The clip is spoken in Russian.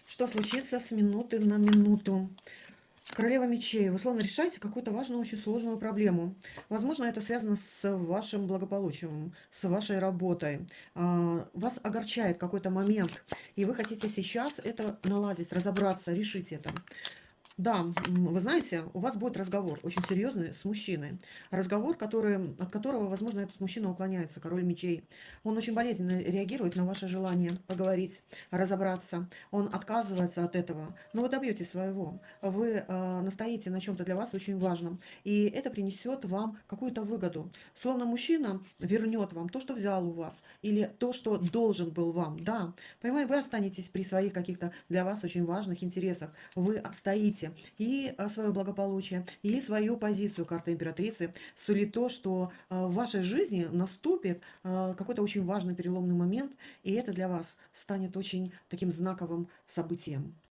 Что случится с минуты на минуту? Королева мечей. Вы словно решаете какую-то важную, очень сложную проблему. Возможно, это связано с вашим благополучием, с вашей работой. Вас огорчает какой-то момент, и вы хотите сейчас это наладить, разобраться, решить это. Да, вы знаете, у вас будет разговор очень серьезный с мужчиной. Разговор, от которого, возможно, этот мужчина уклоняется, король мечей. Он очень болезненно реагирует на ваше желание поговорить, разобраться. Он отказывается от этого. Но вы добьетесь своего. Вы настоите на чем-то для вас очень важном. И это принесет вам какую-то выгоду. Словно мужчина вернет вам то, что взял у вас, или то, что должен был вам. Да, понимаете, вы останетесь при своих каких-то для вас очень важных интересах. Вы отстоите и свое благополучие, и свою позицию. Карта императрицы сулит то, что в вашей жизни наступит какой-то очень важный переломный момент, и это для вас станет очень таким знаковым событием.